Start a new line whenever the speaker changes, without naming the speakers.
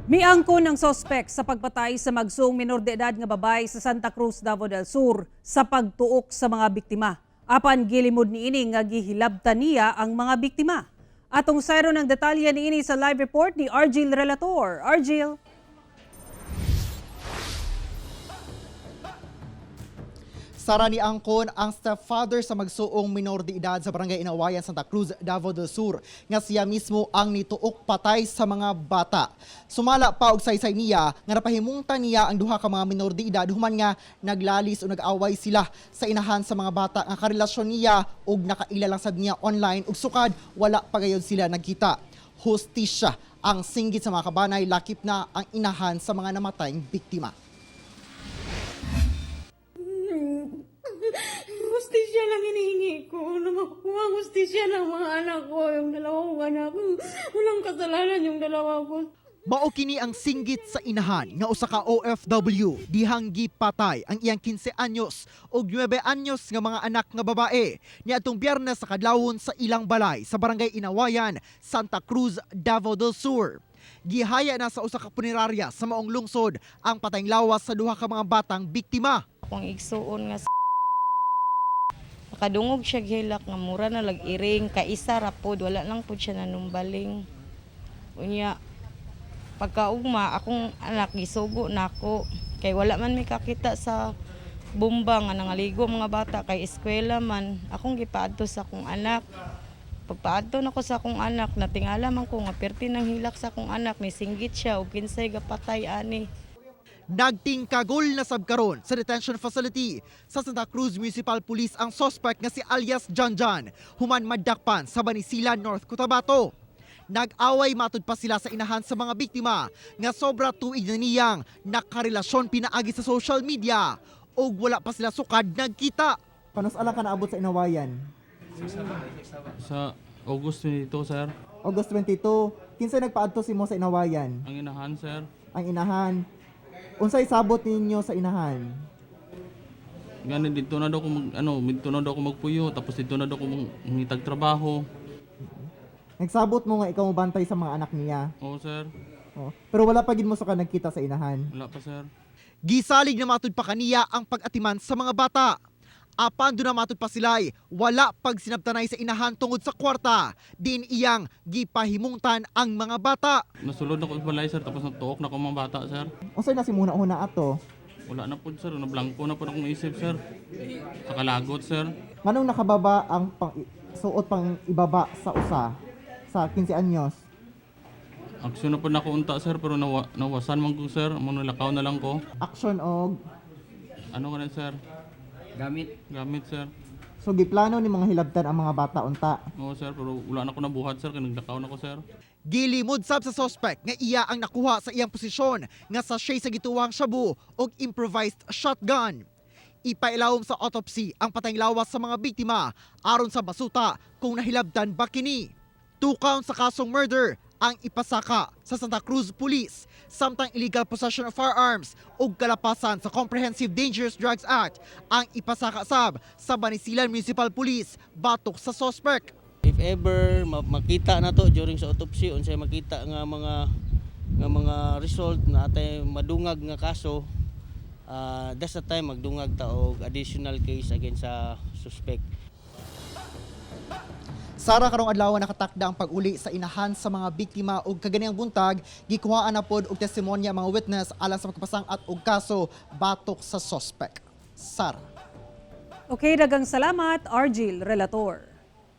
Miangkon ang sospek sa pagpatay sa magsuong minor de edad nga babae sa Santa Cruz, Davao del Sur sa pagtuok sa mga biktima. Apan gilimod niini nga gihilabtan niya ang mga biktima. Atong sayro ng detalye niini sa live report ni Argil Relator. Argil.
Sara ni Angkon ang stepfather sa magsuong minor de edad sa Barangay Inawayan, Santa Cruz, Davao del Sur nga siya mismo ang nituok patay sa mga bata. Sumala pa og saysay niya nga napahimungtan niya ang duha ka mga minor de edad human nga naglalis o nag-away sila sa inahan sa mga bata nga karelasyon niya og nakaila lang sad niya online ug sukad wala pa gayud sila nagkita. Hustisya ang singgit sa mga kabanay, lakip na ang inahan sa mga namatayng biktima.
Hustisya lang hinihingi ko. Makuha ang hustisya ng mga anak ko. Yung dalawang anak ko. Walang kasalanan yung dalawa ko.
Mao kini ang singgit sa inahan nga usa ka OFW dihang gipatay ang iyang 15 anyos ug 9 anyos nga mga anak nga babae niadtong Biyernes sa kadlawon sa ilang balay sa Barangay Inawayan, Santa Cruz, Davao del Sur. Gihaya na sa usa ka punerarya sa maong lungsod ang patayng lawas sa duha ka mga batang biktima.
Akong igsuon nga nakadungog siya gihilak nga mura na lag-iring. Kaisa rapod. Wala lang po siya nanumbaling. Unya, pagkaugma, akong anak gisugo na ako. Kay wala man may kakita sa bomba nga nangaligo mga bata. Kay eskwela man. Akong gipaadto sa akong anak. Pagpaadto na ko sa akong anak, natingala man ko nga perti ng hilak sa akong anak, ni singgit siya o kinsay gapatay ani.
Nagtingkagol na sabkaron sa detention facility sa Santa Cruz Municipal Police ang suspect nga si alias Janjan, human madakpan sa Banisilan, North Cotabato. Nag-away matud pa sila sa inahan sa mga biktima nga sobra tuig na niyang nakarelasyon pinaagi sa social media ug wala pa sila sukad nagkita. Panos ala ka naabot sa Inawayan?
Sa August 22, sir.
August 22, kinsa nagpaadto si mo sa Inawayan?
Ang inahan, sir.
Ang inahan. Unsay sabot ninyo sa inahan?
Ganun, dito na daw ko dito na daw ko magpuyo, tapos dito na daw ko mangitag trabaho.
Nagsabot mo nga ikaw mabantay sa mga anak niya.
Oo, sir.
Oh. Pero wala pa gid mo sa nagkita sa inahan.
Wala pa, sir.
Gisalig na matud pa kaniya ang pag-atiman sa mga bata. Apan doon na matud pa sila'y wala pag sinabtanay sa inahan tungod sa kwarta. Din iyang gipahimungtan ang mga bata.
Nasulod ako sa balay, sir, tapos natuok na ko mga bata, sir.
Unsay na si muna ato?
Wala na po, sir. Nablangko na po akong isip, sir. Sa kalagot, sir.
Nganong nakababa ang suot pang ibaba sa usa sa 15 anyos?
Aksyon na po na ko unta, sir, pero nawasan man ko, sir. Manulakaw na lang ko.
Action og
Ano ka na, sir? Gamit, sir.
so giplano ni mga hilabtan ang mga bata unta.
Oo, sir, pero wala na ko nabuhat, sir. Kaya naglakaw na ko, sir.
Gilimod sab sa suspect nga iya ang nakuha sa iyang posisyon nga sa siya'y sa gituwang shabu og improvised shotgun. Ipailawom sa autopsy ang patayng lawas sa mga biktima aron sa basuta kung nahilabtan ba kini. 2 counts sa kasong murder ang ipasaka sa Santa Cruz Police, samtang illegal possession of firearms ug kalapasan sa Comprehensive Dangerous Drugs Act ang ipasaka sab sa Banisilan Municipal Police batok sa suspect.
If ever makita na to during sa autopsy, unsay makita nga mga result na atay madungag nga kaso, that's the time magdungag ta og additional case against sa suspect.
Sara karong adlaw nakatakda ang pag-uli sa inahan sa mga biktima ug kaganiang buntag gikuhaan na pod og testimonya mga witness alang sa pagpasang-at og kaso batok sa suspect. Sara.
Okay, dagang salamat, Argil Relator.